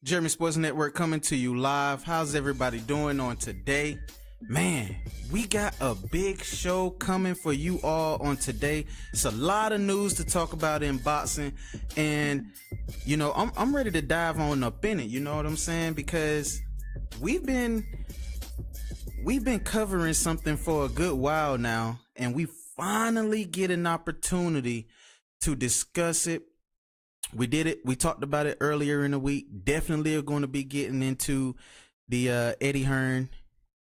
Jeremy Sports Network coming to you live. How's everybody doing on today? Man, we got a big show coming for you all on today. It's a lot of news to talk about in boxing, and you know, I'm ready to dive on up in it. You know what I'm saying? Because we've been covering something for a good while now, and we finally get an opportunity to discuss it. We did it. We talked about it earlier in the week. Definitely are going to be getting into the Eddie Hearn,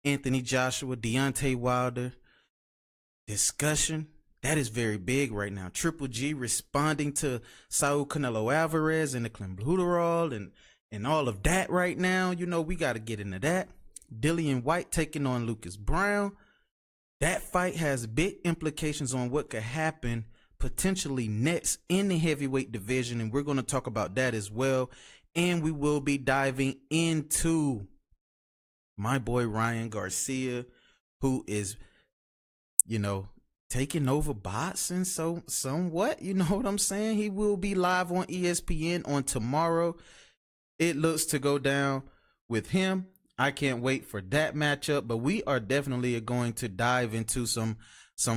Anthony Joshua, Deontay Wilder discussion. That is very big right now. Triple G responding to Saul Canelo Alvarez and the clenbuterol and all of that right now. You know, we got to get into that. Dillian Whyte taking on Lucas Browne. That fight has big implications on what could happen potentially next in the heavyweight division, and we're going to talk about that as well. And we will be diving into my boy Ryan Garcia, who is, you know, taking over boxing so somewhat, you know what I'm saying? He will be live on ESPN on tomorrow. It looks to go down with him. I can't wait for that matchup, but we are definitely going to dive into some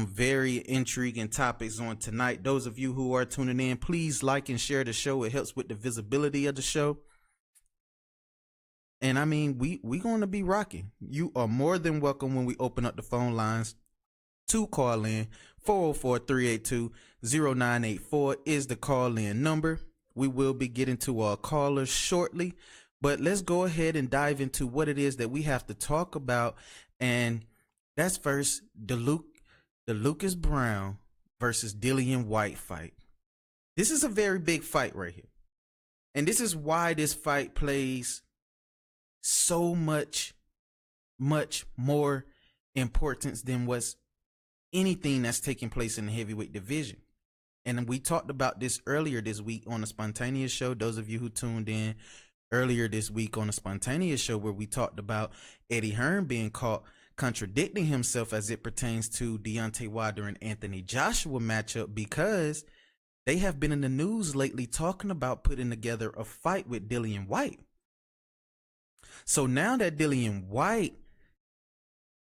very intriguing topics on tonight. Those of you who are tuning in, please like and share the show. It helps with the visibility of the show. And I mean, we going to be rocking. You are more than welcome when we open up the phone lines to call in. 404-382-0984 is the call in number. We will be getting to our callers shortly, but let's go ahead and dive into what it is that we have to talk about. And that's first the Lucas Browne versus Dillian Whyte fight. This is a very big fight right here. And this is why this fight plays so much more importance than what's anything that's taking place in the heavyweight division. And we talked about this earlier this week on the Spontaneous Show. Those of you who tuned in earlier this week on the Spontaneous Show, where we talked about Eddie Hearn being caught contradicting himself as it pertains to Deontay Wilder and Anthony Joshua matchup, because they have been in the news lately talking about putting together a fight with Dillian Whyte. So now that Dillian Whyte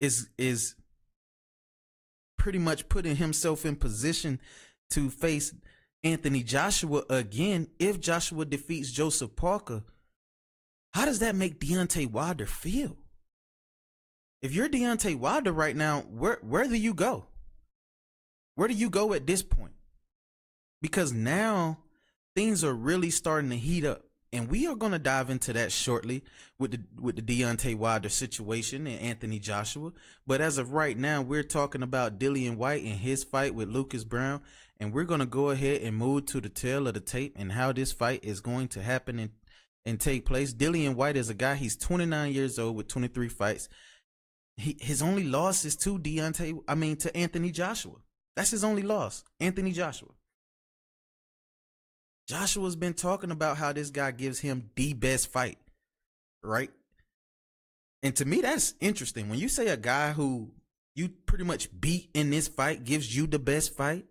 is pretty much putting himself in position to face Anthony Joshua again, if Joshua defeats Joseph Parker, how does that make Deontay Wilder feel? If you're Deontay Wilder right now, where do you go? Where do you go at this point? Because now things are really starting to heat up, and we are going to dive into that shortly with the Deontay Wilder situation and Anthony Joshua. But as of right now, we're talking about Dillian Whyte and his fight with Lucas Browne, and we're going to go ahead and move to the tail of the tape and how this fight is going to happen and take place. Dillian Whyte is a guy, he's 29 years old with 23 fights. His only loss is to Anthony Joshua. That's his only loss, Anthony Joshua. Joshua's been talking about how this guy gives him the best fight, right? And to me, that's interesting. When you say a guy who you pretty much beat in this fight gives you the best fight,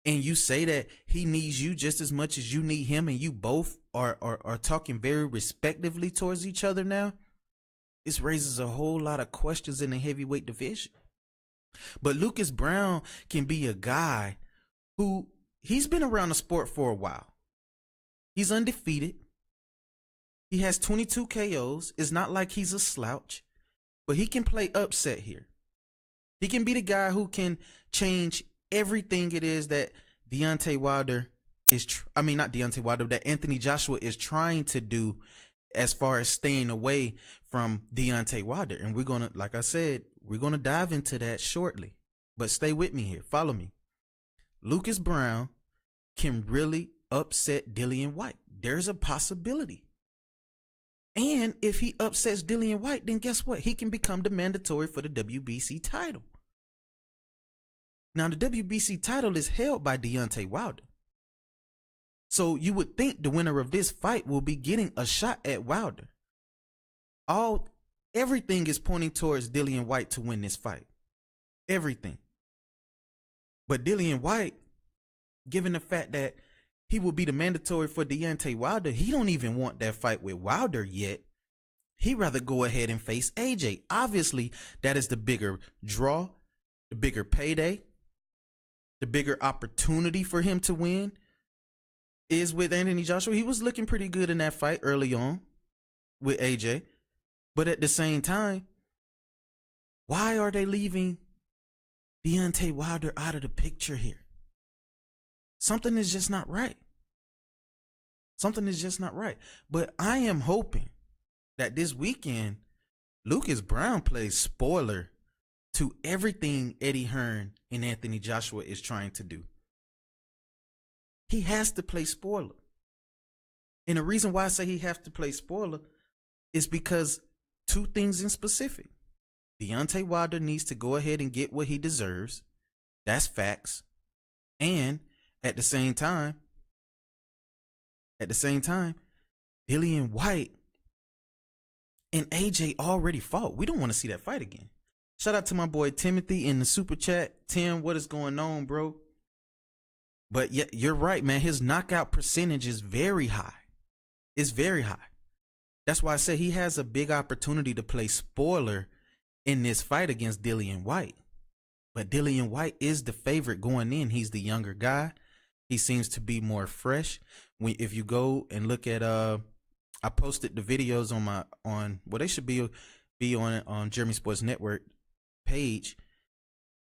and you say that he needs you just as much as you need him, and you both are talking very respectively towards each other now, this raises a whole lot of questions in the heavyweight division. But Lucas Browne can be a guy who, he's been around the sport for a while. He's undefeated. He has 22 KOs. It's not like he's a slouch, but he can play upset here. He can be the guy who can change everything it is that Deontay Wilder is, that Anthony Joshua is trying to do as far as staying away from Deontay Wilder. And we're going to, like I said, we're going to dive into that shortly. But stay with me here. Follow me. Lucas Browne can really upset Dillian Whyte. There's a possibility. And if he upsets Dillian Whyte, then guess what? He can become the mandatory for the WBC title. Now, the WBC title is held by Deontay Wilder. So you would think the winner of this fight will be getting a shot at Wilder. Everything is pointing towards Dillian Whyte to win this fight. Everything. But Dillian Whyte, given the fact that he will be the mandatory for Deontay Wilder. He don't even want that fight with Wilder yet. He'd rather go ahead and face AJ. Obviously, that is the bigger draw, the bigger payday, the bigger opportunity for him to win is with Anthony Joshua. He was looking pretty good in that fight early on with AJ. But at the same time, why are they leaving Deontay Wilder out of the picture here? Something is just not right. Something is just not right. But I am hoping that this weekend, Lucas Browne plays spoiler to everything Eddie Hearn and Anthony Joshua is trying to do. He has to play spoiler. And the reason why I say he has to play spoiler is because two things in specific. Deontay Wilder needs to go ahead and get what he deserves. That's facts. And at the same time, Dillian Whyte and AJ already fought. We don't want to see that fight again. Shout out to my boy Timothy in the super chat. Tim, what is going on, bro? But yeah, you're right, man. His knockout percentage is very high. It's very high. That's why I say he has a big opportunity to play spoiler in this fight against Dillian Whyte. But Dillian Whyte is the favorite going in. He's the younger guy. He seems to be more fresh. If you go and look at I posted the videos on they should be on Jeremy Sports Network page,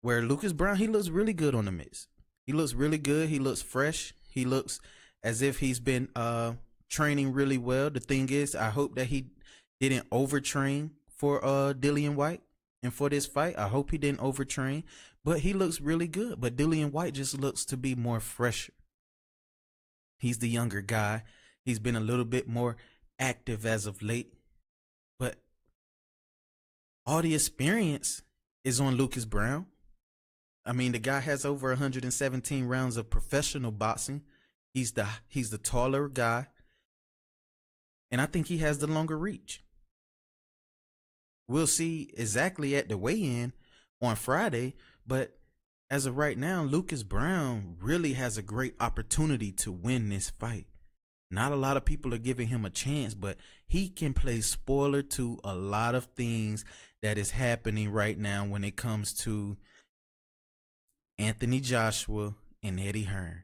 where Lucas Browne, he looks really good on the mix. He looks really good. He looks fresh. He looks as if he's been training really well. The thing is, I hope that he didn't overtrain for Dillian Whyte and for this fight. I hope he didn't overtrain, but he looks really good. But Dillian Whyte just looks to be more fresher. He's the younger guy. He's been a little bit more active as of late, but all the experience is on Lucas Browne. I mean, the guy has over 117 rounds of professional boxing. He's the taller guy, and I think he has the longer reach. We'll see exactly at the weigh-in on Friday, but as of right now, Lucas Browne really has a great opportunity to win this fight. Not a lot of people are giving him a chance, but he can play spoiler to a lot of things that is happening right now when it comes to Anthony Joshua and Eddie Hearn.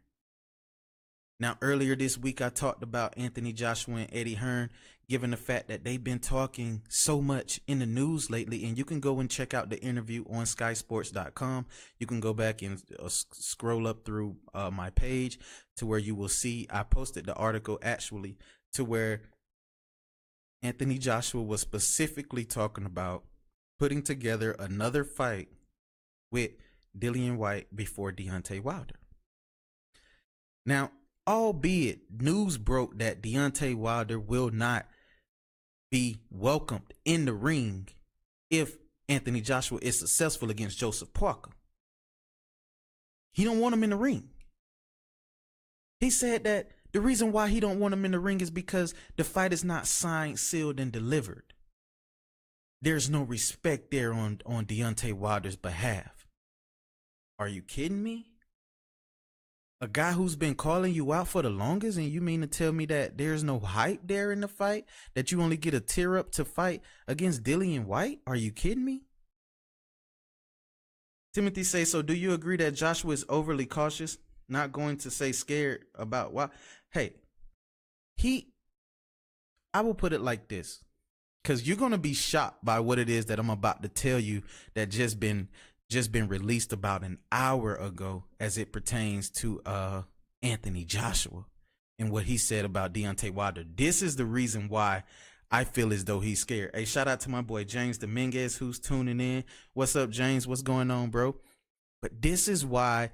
Now, earlier this week, I talked about Anthony Joshua and Eddie Hearn, given the fact that they've been talking so much in the news lately. And you can go and check out the interview on skysports.com. You can go back and scroll up through my page to where you will see I posted the article actually to where Anthony Joshua was specifically talking about putting together another fight with Dillian Whyte before Deontay Wilder. Now, albeit news broke that Deontay Wilder will not be welcomed in the ring if Anthony Joshua is successful against Joseph Parker. He don't want him in the ring. He said that the reason why he don't want him in the ring is because the fight is not signed, sealed, and delivered. There's no respect there on Deontay Wilder's behalf. Are you kidding me? A guy who's been calling you out for the longest, and you mean to tell me that there's no hype there in the fight? That you only get a tear up to fight against Dillian Whyte? Are you kidding me? Timothy says, so do you agree that Joshua is overly cautious? Not going to say scared about why? Hey, I will put it like this, because you're going to be shocked by what it is that I'm about to tell you that just been released about an hour ago as it pertains to Anthony Joshua and what he said about Deontay Wilder. This is the reason why I feel as though he's scared. Hey, shout out to my boy James Dominguez who's tuning in. What's up, James? What's going on, bro? But this is why,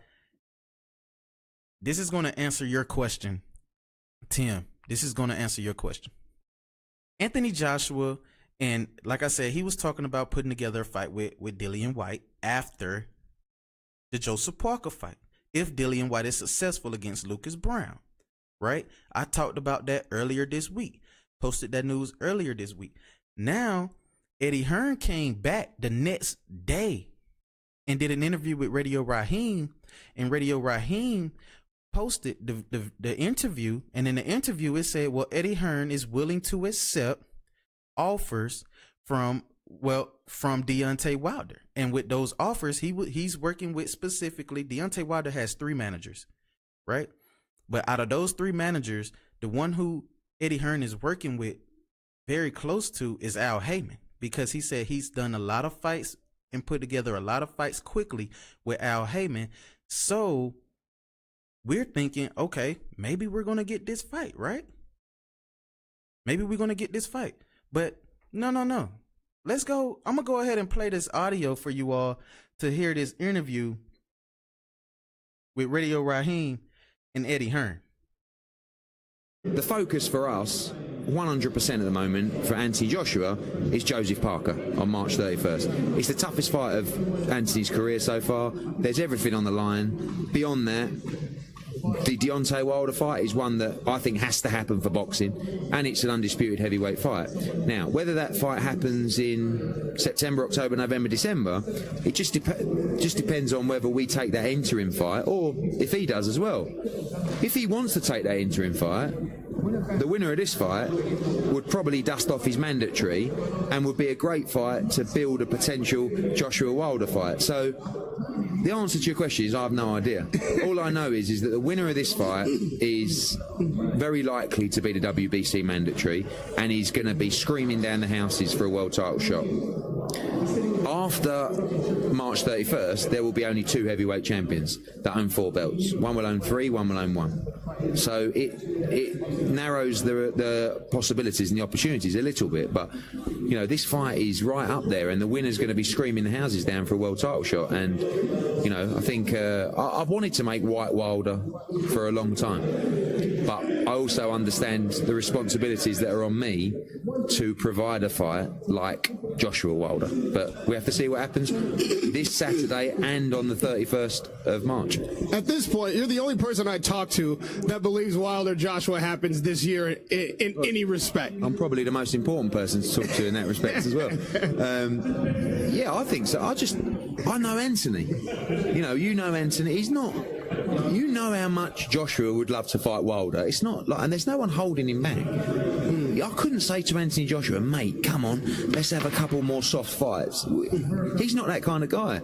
this is going to answer your question, Tim. This is going to answer your question. Anthony Joshua, and like I said, he was talking about putting together a fight with Dillian Whyte after the Joseph Parker fight, if Dillian Whyte is successful against Lucas Browne, right? I talked about that earlier this week, posted that news earlier this week. Now, Eddie Hearn came back the next day and did an interview with Radio Raheem, and Radio Raheem posted the interview, and in the interview it said, well, Eddie Hearn is willing to accept offers from Deontay Wilder, and with those offers he's working with specifically, Deontay Wilder has 3 managers, right? But out of those 3 managers, the one who Eddie Hearn is working with very close to is Al Heyman, because he said he's done a lot of fights and put together a lot of fights quickly with Al Heyman. So we're thinking, okay, maybe we're going to get this fight, right? Maybe we're going to get this fight. But no. Let's go. I'm going to go ahead and play this audio for you all to hear this interview with Radio Raheem and Eddie Hearn. The focus for us, 100% at the moment, for Anthony Joshua, is Joseph Parker on March 31st. It's the toughest fight of Anthony's career so far. There's everything on the line. Beyond that, the Deontay Wilder fight is one that I think has to happen for boxing, and it's an undisputed heavyweight fight. Now, whether that fight happens in September, October, November, December, it just depends on whether we take that interim fight, or if he does as well. If he wants to take that interim fight, the winner of this fight would probably dust off his mandatory and would be a great fight to build a potential Joshua Wilder fight. So the answer to your question is I have no idea. All I know is that the winner of this fight is very likely to be the WBC mandatory, and he's going to be screaming down the houses for a world title shot. After March 31st, there will be only 2 heavyweight champions that own 4 belts. One will own 3, one will own 1. So it narrows the possibilities and the opportunities a little bit. But, you know, this fight is right up there, and the winner's going to be screaming the houses down for a world title shot. And, you know, I think I've wanted to make Whyte Wilder for a long time. But I also understand the responsibilities that are on me to provide a fight like Joshua Wilder. But we have to see what happens this Saturday and on the 31st of March. At this point, you're the only person I talk to that believes Wilder Joshua happens this year in any respect. I'm probably the most important person to talk to in that respect as well. Yeah, I think so. I know Anthony. You know Anthony. He's not. You know how much Joshua would love to fight Wilder. It's not like, and there's no one holding him back. I couldn't say to Anthony Joshua, mate, come on, let's have a couple more soft fights. He's not that kind of guy.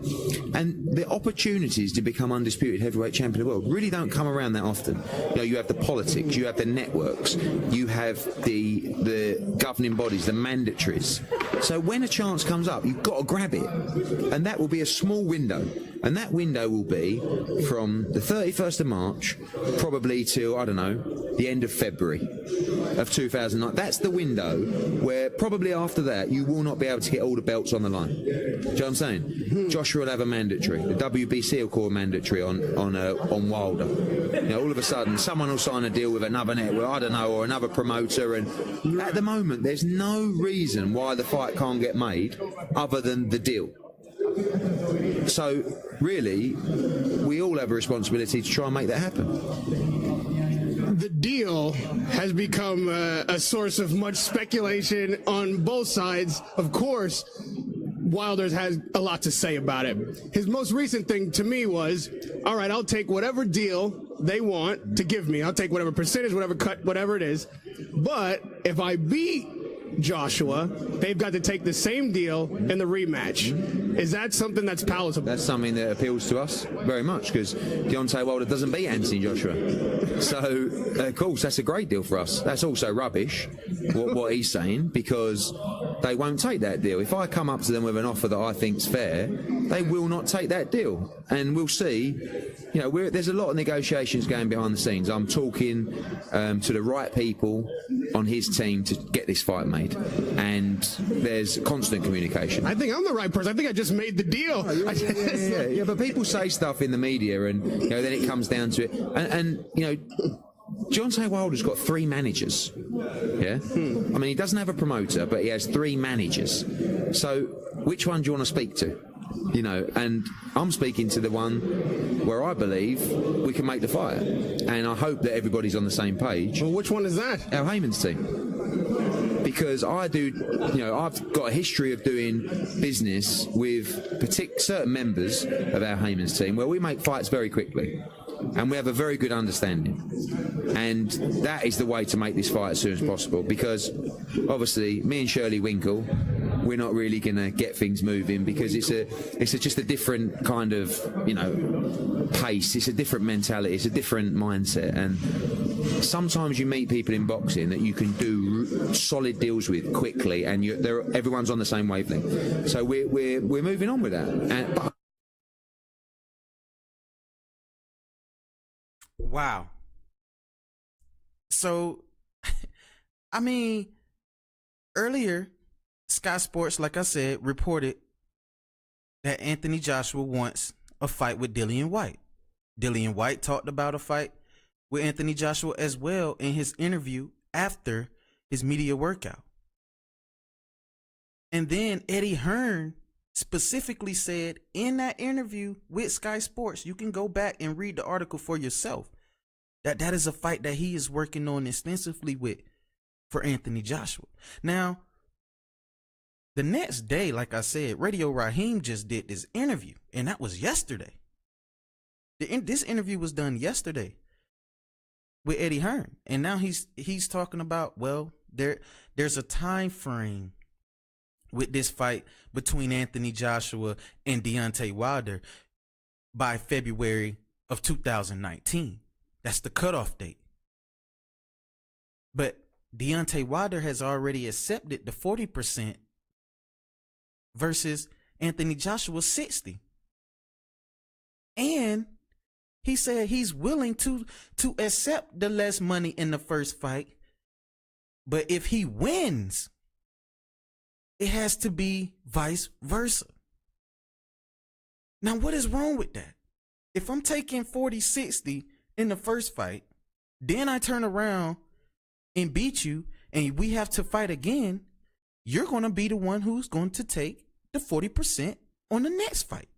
And the opportunities to become undisputed heavyweight champion of the world really don't come around that often. You have the politics, you have the networks, you have the governing bodies, the mandatories. So when a chance comes up, you've got to grab it. And that will be a small window. And that window will be from the 31st of March, probably till, I don't know, the end of February of 2009. That's the window where probably after that you will not be able to get all the belts on the line. Do you know what I'm saying? Joshua will have a mandatory. The WBC will call a mandatory on Wilder. All of a sudden someone will sign a deal with another network, I don't know, or another promoter. And at the moment there's no reason why the fight can't get made other than the deal. So really, we all have a responsibility to try and make that happen. The deal has become a source of much speculation on both sides. Of course, Wilder's has a lot to say about it. His most recent thing to me was, all right, I'll take whatever deal they want to give me. I'll take whatever percentage, whatever cut, whatever it is. But if I beat Joshua, they've got to take the same deal in the rematch. Is that something that's palatable? That's something that appeals to us very much, because Deontay Wilder doesn't beat Anthony Joshua. So, of course, that's a great deal for us. That's also rubbish, what he's saying, because they won't take that deal. If I come up to them with an offer that I think's fair, they will not take that deal. And we'll see. There's a lot of negotiations going behind the scenes. I'm talking to the right people on his team to get this fight made, and there's constant communication. I think I'm the right person. I think I just made the deal. Yeah, but people say stuff in the media, and then it comes down to it. And Deontay Wilder's got 3 managers. Yeah, I mean, he doesn't have a promoter, but he has 3 managers. So which one do you want to speak to? And I'm speaking to the one where I believe we can make the fight, and I hope that everybody's on the same page. Well, which one is that? Al Heyman's team. Because I've got a history of doing business with certain members of Al Heyman's team where we make fights very quickly. and we have a very good understanding. And that is the way to make this fight as soon as possible, because obviously me and Shirley Winkle, we're not really going to get things moving, because it's just a different kind of, pace. It's a different mentality. It's a different mindset. And sometimes you meet people in boxing that you can do solid deals with quickly, and everyone's on the same wavelength. So we're moving on with that. But wow. So, I mean, earlier, Sky Sports, like I said, reported that Anthony Joshua wants a fight with Dillian Whyte. Dillian Whyte talked about a fight with Anthony Joshua as well in his interview after his media workout. And then Eddie Hearn specifically said in that interview with Sky Sports, you can go back and read the article for yourself, that is a fight that he is working on extensively with for Anthony Joshua. Now, the next day, like I said, Radio Raheem just did this interview, and that was yesterday. This interview was done yesterday with Eddie Hearn, and now he's talking about, well, there's a time frame with this fight between Anthony Joshua and Deontay Wilder by February of 2019. That's the cutoff date. But Deontay Wilder has already accepted the 40% versus Anthony Joshua 60. And he said he's willing to accept the less money in the first fight. But if he wins, it has to be vice versa. Now, what is wrong with that? If I'm taking 40-60 in the first fight, then I turn around and beat you, and we have to fight again, you're going to be the one who's going to take the 40% on the next fight.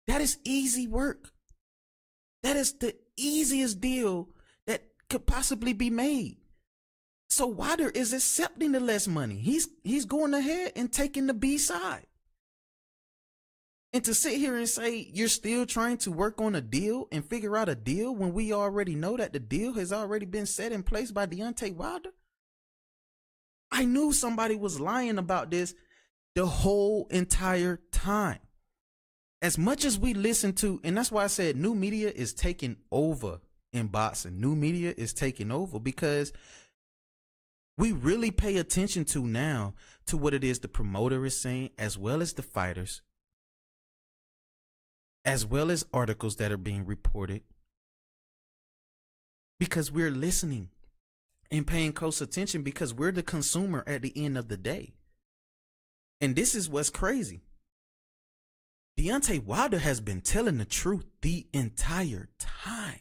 That is easy work. That is the easiest deal that could possibly be made. So Wilder is accepting the less money. He's going ahead and taking the B side. And to sit here and say you're still trying to work on a deal and figure out a deal when we already know that the deal has already been set in place by Deontay Wilder. I knew somebody was lying about this the whole entire time. As much as we listen to, and that's why I said new media is taking over in boxing. New media is taking over because we really pay attention to now to what it is the promoter is saying, as well as the fighters, as well as articles that are being reported, because we're listening and paying close attention, because we're the consumer at the end of the day. And this is what's crazy. Deontay Wilder has been telling the truth the entire time.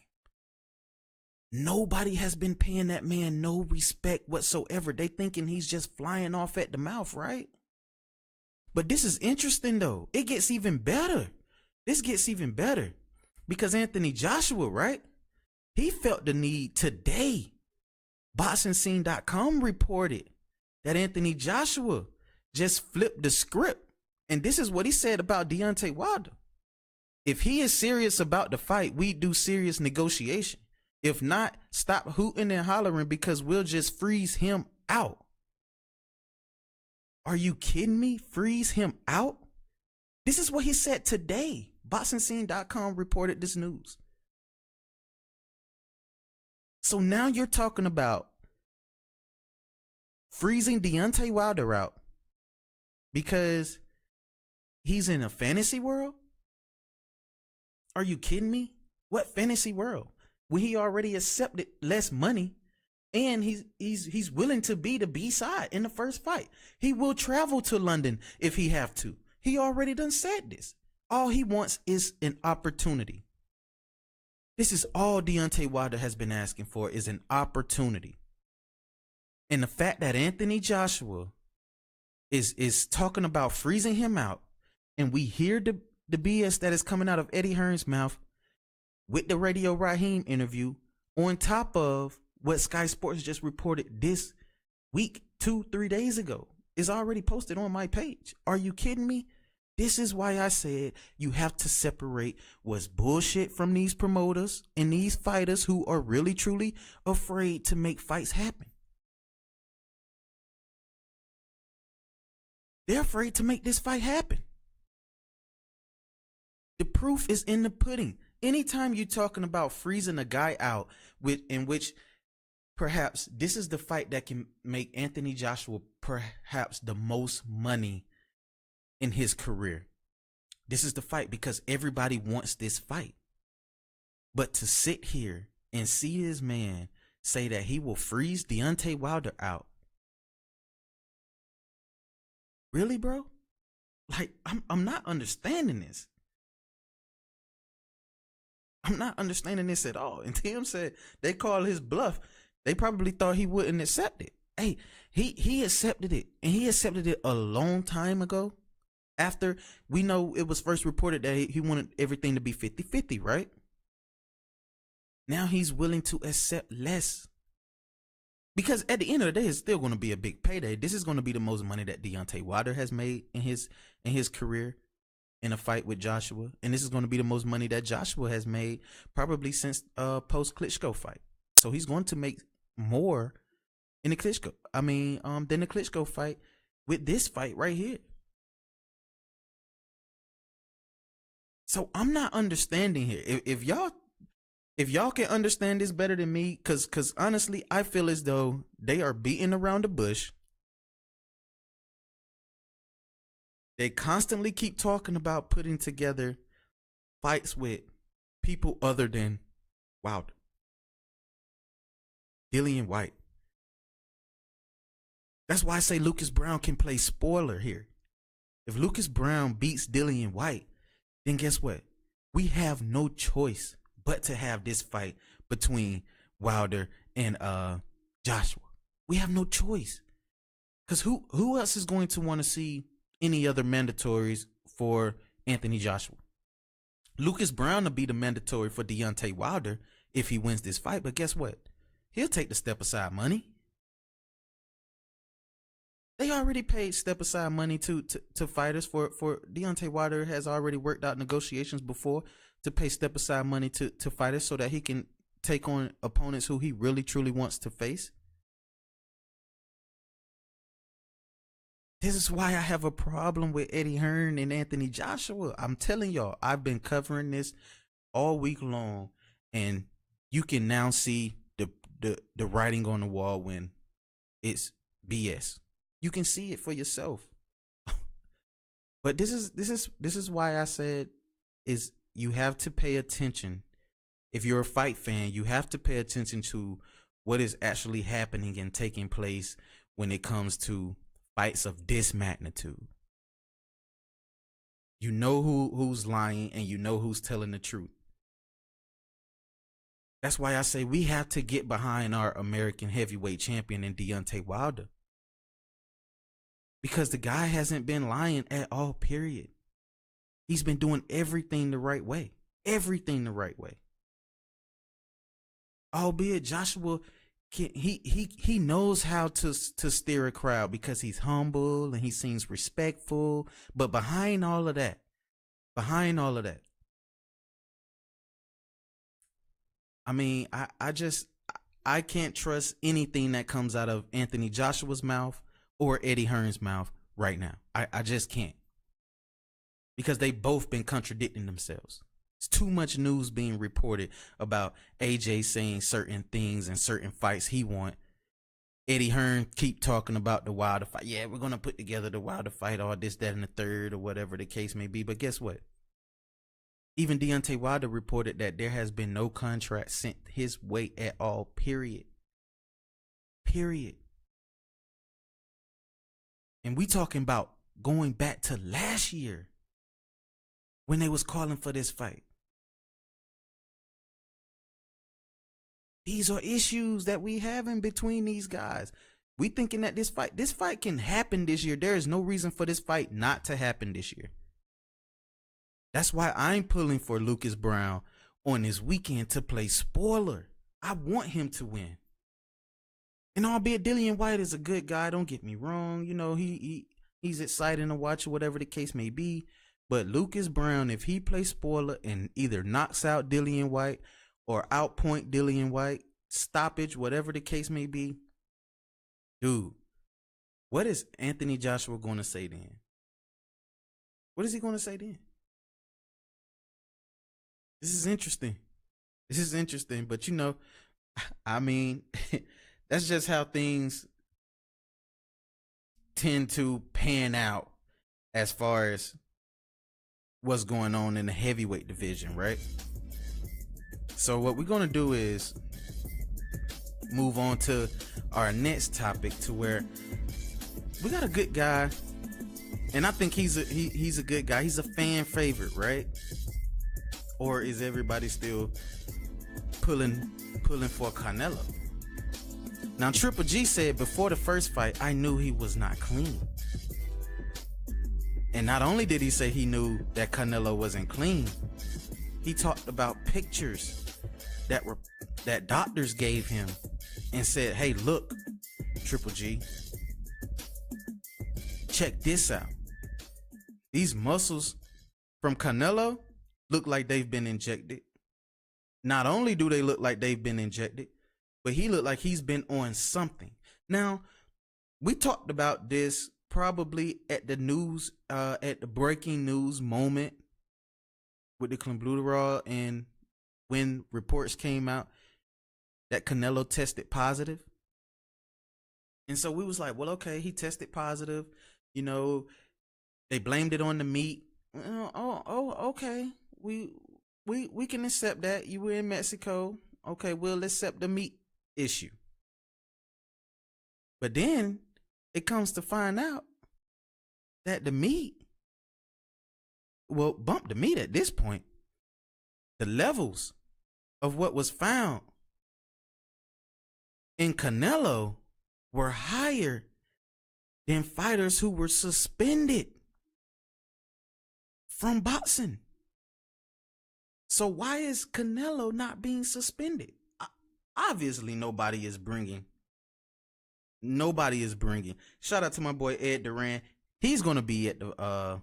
Nobody has been paying that man no respect whatsoever. They thinking he's just flying off at the mouth, right? But this is interesting though. It gets even better. This gets even better because Anthony Joshua, right? He felt the need today. BoxingScene.com reported that Anthony Joshua just flipped the script. And this is what he said about Deontay Wilder. If he is serious about the fight, we do serious negotiation. If not, stop hooting and hollering because we'll just freeze him out. Are you kidding me? Freeze him out? This is what he said today. BoxingScene.com reported this news. So now you're talking about freezing Deontay Wilder out because he's in a fantasy world? Are you kidding me? What fantasy world? When he already accepted less money and he's willing to be the B side in the first fight. He will travel to London if he have to. He already done said this. All he wants is an opportunity. This is all Deontay Wilder has been asking for, is an opportunity. And the fact that Anthony Joshua is talking about freezing him out, and we hear the BS that is coming out of Eddie Hearn's mouth with the Radio Raheem interview, on top of what Sky Sports just reported this week, 2-3 days ago, is already posted on my page. Are you kidding me? This is why I said you have to separate what's bullshit from these promoters and these fighters who are really truly afraid to make fights happen. They're afraid to make this fight happen. The proof is in the pudding. Anytime you're talking about freezing a guy out in which perhaps this is the fight that can make Anthony Joshua perhaps the most money in his career. This is the fight because everybody wants this fight. But to sit here and see this man say that he will freeze Deontay Wilder out. Really, bro? Like, I'm not understanding this. I'm not understanding this at all. And Tim said they call his bluff. They probably thought he wouldn't accept it. Hey, he accepted it. And he accepted it a long time ago. After we know it was first reported that he wanted everything to be 50-50, right? Now he's willing to accept less. Because at the end of the day, it's still going to be a big payday. This is going to be the most money that Deontay Wilder has made in his career in a fight with Joshua. And this is going to be the most money that Joshua has made probably since post-Klitschko fight. So he's going to make more in the Klitschko, than the Klitschko fight with this fight right here. So I'm not understanding here. If y'all can understand this better than me, cause honestly, I feel as though they are beating around the bush. They constantly keep talking about putting together fights with people other than Wilder. Dillian Whyte. That's why I say Lucas Browne can play spoiler here. If Lucas Browne beats Dillian Whyte, then guess what? We have no choice but to have this fight between Wilder and Joshua. We have no choice. Because who else is going to want to see any other mandatories for Anthony Joshua? Lucas Browne will be the mandatory for Deontay Wilder if he wins this fight. But guess what? He'll take the step aside money. They already paid step aside money to fighters for Deontay Wilder has already worked out negotiations before to pay step aside money to fighters so that he can take on opponents who he really truly wants to face. This is why I have a problem with Eddie Hearn and Anthony Joshua. I'm telling y'all, I've been covering this all week long, and you can now see the writing on the wall when it's BS. You can see it for yourself. But this is why I said is you have to pay attention. If you're a fight fan, you have to pay attention to what is actually happening and taking place when it comes to fights of this magnitude. You know who's lying and you know who's telling the truth. That's why I say we have to get behind our American heavyweight champion in Deontay Wilder. Because the guy hasn't been lying at all, period. He's been doing everything the right way. Everything the right way. Albeit Joshua, he knows how to steer a crowd because he's humble and he seems respectful. But behind all of that, I can't trust anything that comes out of Anthony Joshua's mouth or Eddie Hearn's mouth right now. I just can't. Because they both been contradicting themselves. It's too much news being reported about AJ saying certain things and certain fights he want. Eddie Hearn keep talking about the Wilder fight. Yeah, we're going to put together the Wilder fight, or this, that, and the third, or whatever the case may be. But guess what? Even Deontay Wilder reported that there has been no contract sent his way at all, period. Period. And we talking about going back to last year when they was calling for this fight. These are issues that we have in between these guys. We thinking that this fight can happen this year. There is no reason for this fight not to happen this year. That's why I'm pulling for Lucas Browne on this weekend to play spoiler. I want him to win. And albeit Dillian Whyte is a good guy, don't get me wrong. You know, he's exciting to watch or whatever the case may be. But Lucas Browne, if he plays spoiler and either knocks out Dillian Whyte or outpoint Dillian Whyte, stoppage, whatever the case may be, dude, what is Anthony Joshua going to say then? What is he going to say then? This is interesting. But I mean, that's just how things tend to pan out as far as what's going on in the heavyweight division, right? So what we're going to do is move on to our next topic, to where we got a good guy, and I think he's a good guy. He's a fan favorite, right? Or is everybody still pulling for Canelo? Now, Triple G said before the first fight, I knew he was not clean. And not only did he say he knew that Canelo wasn't clean, he talked about pictures that doctors gave him and said, hey, look, Triple G, check this out. These muscles from Canelo look like they've been injected. Not only do they look like they've been injected, but he looked like he's been on something. Now, we talked about this probably at the news, at the breaking news moment with the clenbuterol, and when reports came out that Canelo tested positive. And so we was like, well, okay, he tested positive. They blamed it on the meat. Okay. We can accept that. You were in Mexico. Okay, we'll accept the meat issue. But then it comes to find out that the meat, well, bump the meat at this point. The levels of what was found in Canelo were higher than fighters who were suspended from boxing. So why is Canelo not being suspended? Obviously, nobody is bringing. Shout out to my boy Ed Duran. He's going to be at the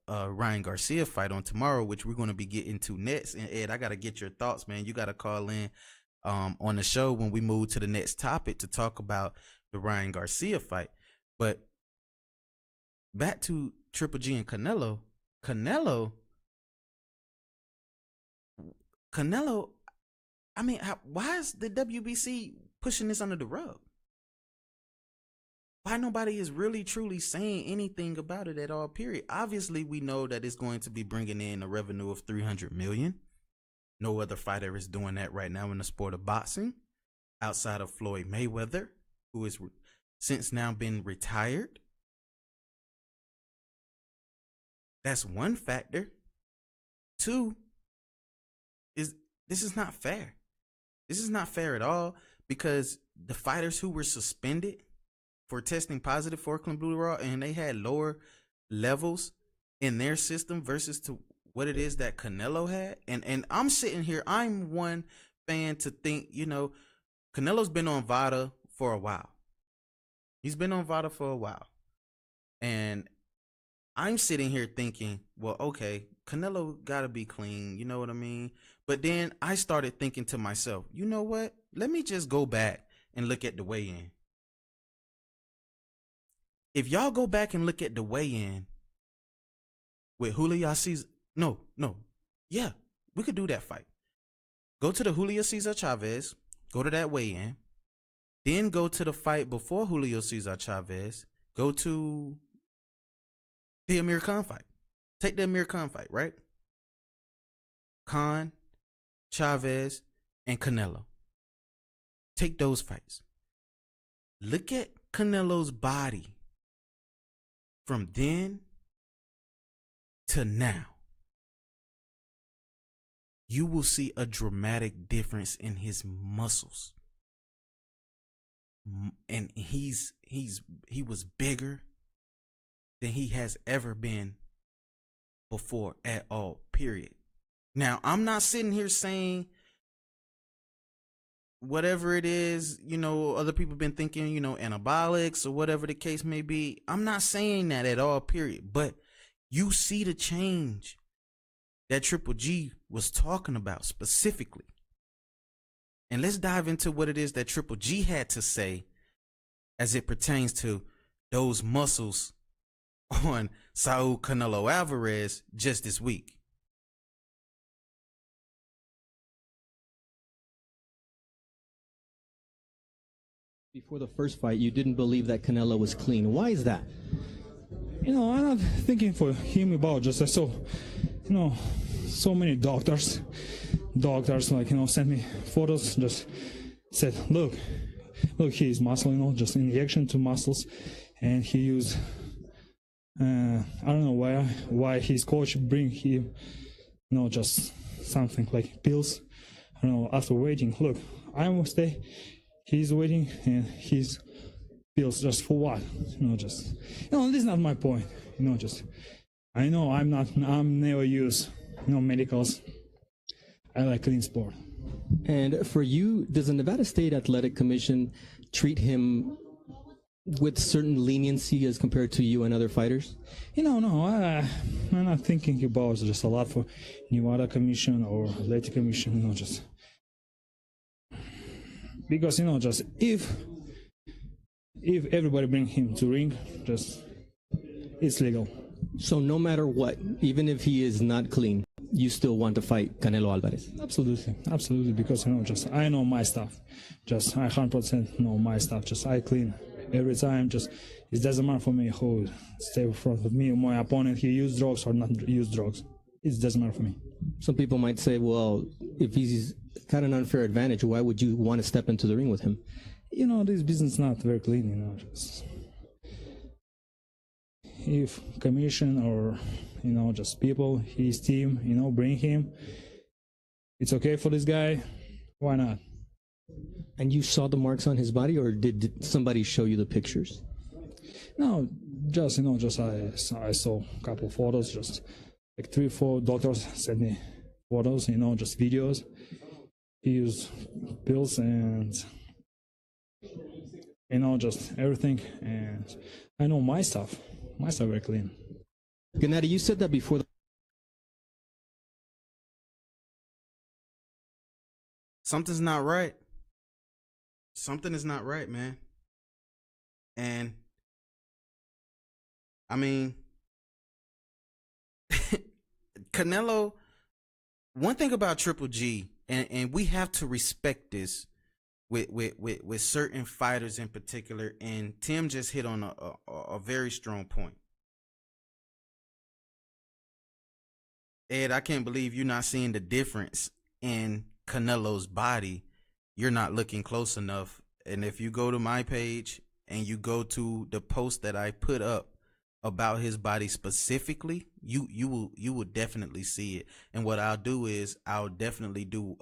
Ryan Garcia fight on tomorrow, which we're going to be getting to next. And Ed, I got to get your thoughts, man. You got to call in on the show when we move to the next topic to talk about the Ryan Garcia fight. But back to Triple G and Canelo. I mean, why is the WBC pushing this under the rug? Why nobody is really truly saying anything about it at all, period? Obviously, we know that it's going to be bringing in a revenue of $300 million. No other fighter is doing that right now in the sport of boxing, outside of Floyd Mayweather, who has since now been retired. That's one factor. Two, this is not fair. This is not fair at all, because the fighters who were suspended for testing positive for clenbuterol, and they had lower levels in their system versus to what it is that Canelo had. And I'm sitting here, I'm one fan to think, Canelo's been on VADA for a while. He's been on VADA for a while. And I'm sitting here thinking, well, okay, Canelo got to be clean. You know what I mean? But then I started thinking to myself, you know what? Let me just go back and look at the weigh-in. If y'all go back and look at the weigh-in with Julio Cesar, yeah, we could do that fight. Go to the Julio Cesar Chavez, go to that weigh-in, then go to the fight before Julio Cesar Chavez, go to the Amir Khan fight. Take the Amir Khan fight, right? Khan, Chavez, and Canelo. Take those fights. Look at Canelo's body from then to now. You will see a dramatic difference in his muscles. And he was bigger than he has ever been before at all, period. Now, I'm not sitting here saying whatever it is, other people have been thinking, anabolics or whatever the case may be. I'm not saying that at all, period. But you see the change that Triple G was talking about specifically. And let's dive into what it is that Triple G had to say as it pertains to those muscles on Saul Canelo Alvarez just this week. Before the first fight, you didn't believe that Canelo was clean. Why is that? I'm not thinking for him about just I saw, so many doctors sent me photos, just said, look, he's muscle, just injection to muscles, and he used, I don't know why his coach bring him, just something like pills, I don't know, after waiting, look, I will stay. He's waiting, and he's pills just for what? This is not my point. I know I'm never use, medicals. I like clean sport. And for you, does the Nevada State Athletic Commission treat him with certain leniency as compared to you and other fighters? No, I'm not thinking about just a lot for Nevada Commission or Athletic Commission, just. Because just if everybody bring him to ring, just it's legal. So no matter what, even if he is not clean, you still want to fight Canelo Alvarez? Absolutely, because just I know my stuff. Just I 100% know my stuff. Just I clean every time. Just it doesn't matter for me who stay in front of me or my opponent. He use drugs or not use drugs. It doesn't matter for me. Some people might say, well, if he's got an unfair advantage, why would you want to step into the ring with him? This business is not very clean, just if commission or just people, his team, bring him, it's okay for this guy, why not? And you saw the marks on his body, or did somebody show you the pictures? No, just I saw a couple photos, just like 3-4 doctors sent me photos, just videos. He used pills and just everything, and I know my stuff very clean. Gennady, you said that before. Something's not right. Something is not right, man. And I mean, Canelo, one thing about Triple G, and we have to respect this with certain fighters in particular, and Tim just hit on a very strong point. Ed, I can't believe you're not seeing the difference in Canelo's body. You're not looking close enough. And if you go to my page and you go to the post that I put up about his body specifically, you will definitely see it. And what I'll do is I'll definitely do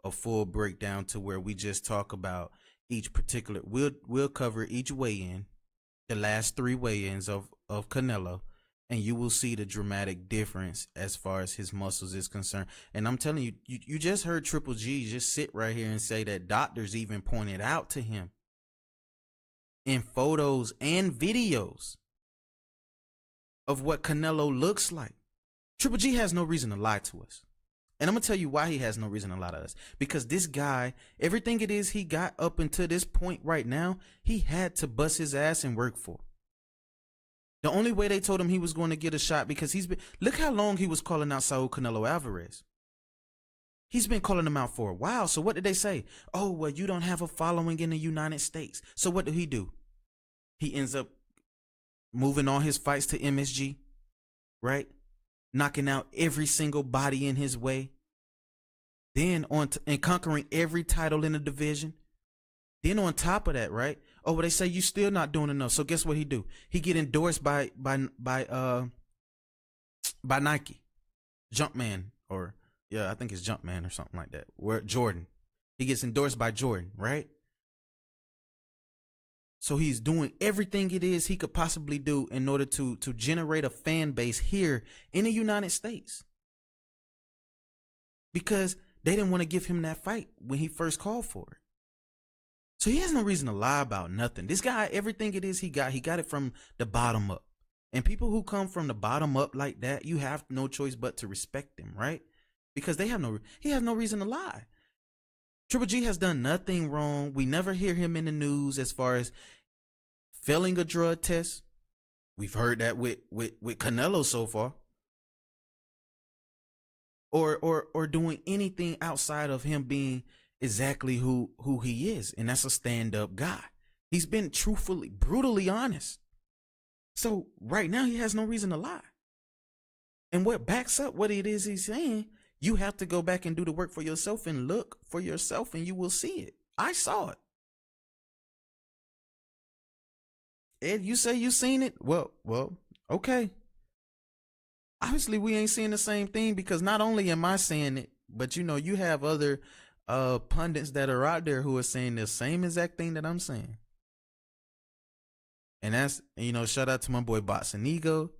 a full breakdown to where we just talk about each particular. We'll cover each weigh-in, the last 3 weigh-ins of Canelo, and you will see the dramatic difference as far as his muscles is concerned. And I'm telling you, you just heard Triple G just sit right here and say that doctors even pointed out to him in photos and videos of what Canelo looks like. Triple G has no reason to lie to us. And I'm going to tell you why he has no reason to lie to us. Because this guy, everything it is he got up until this point right now, he had to bust his ass and work for. The only way they told him he was going to get a shot, because look how long he was calling out Saul Canelo Alvarez. He's been calling him out for a while. So what did they say? Oh, well, you don't have a following in the United States. So what did he do? He ends up moving all his fights to MSG, right? Knocking out every single body in his way. Then and conquering every title in the division. Then on top of that, right? Oh, well, they say you still not doing enough. So guess what he do? He get endorsed by Nike, Jumpman, or I think it's Jumpman or something like that. Where Jordan, he gets endorsed by Jordan, right? So he's doing everything it is he could possibly do in order to generate a fan base here in the United States, because they didn't want to give him that fight when he first called for it. So he has no reason to lie about nothing. This guy, everything it is he got it from the bottom up. And people who come from the bottom up like that, you have no choice but to respect them, right? Because he has no reason to lie. Triple G has done nothing wrong. We never hear him in the news as far as failing a drug test. We've heard that with Canelo so far. Or doing anything outside of him being exactly who he is, and that's a stand-up guy. He's been truthfully, brutally honest. So right now he has no reason to lie. And what backs up what it is he's saying, you have to go back and do the work for yourself and look for yourself, and you will see it. I saw it. Ed, you say you seen it? Well, okay. Obviously, we ain't seeing the same thing, because not only am I saying it, but you have other pundits that are out there who are saying the same exact thing that I'm saying. And that's, shout out to my boy Boxing Ego.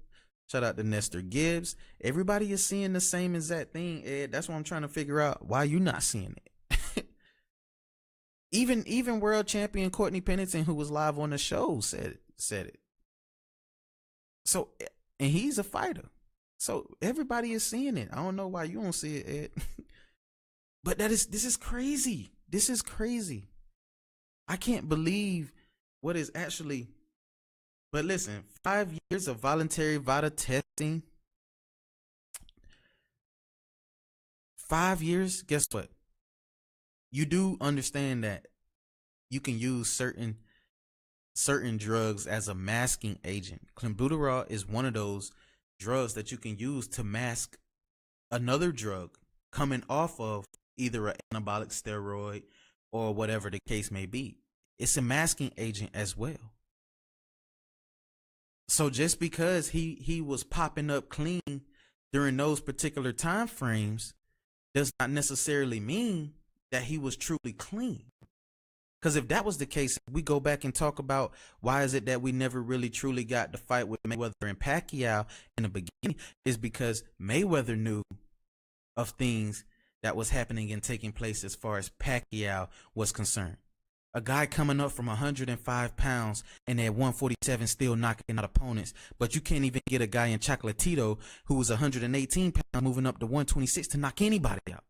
Shout out to Nestor Gibbs. Everybody is seeing the same exact thing, Ed. That's what I'm trying to figure out. Why you not seeing it? Even world champion Courtney Pennington, who was live on the show, said it. So, and he's a fighter. So everybody is seeing it. I don't know why you don't see it, Ed. But this is crazy. This is crazy. I can't believe what is actually. But listen, 5 years of voluntary VADA testing. 5 years, guess what? You do understand that you can use certain drugs as a masking agent. Clenbuterol is one of those drugs that you can use to mask another drug coming off of either an anabolic steroid or whatever the case may be. It's a masking agent as well. So just because he was popping up clean during those particular time frames does not necessarily mean that he was truly clean. Because if that was the case, we go back and talk about why is it that we never really truly got the fight with Mayweather and Pacquiao in the beginning, is because Mayweather knew of things that was happening and taking place as far as Pacquiao was concerned. A guy coming up from 105 pounds and at 147 still knocking out opponents, but you can't even get a guy in Chocolatito who was 118 pounds moving up to 126 to knock anybody out.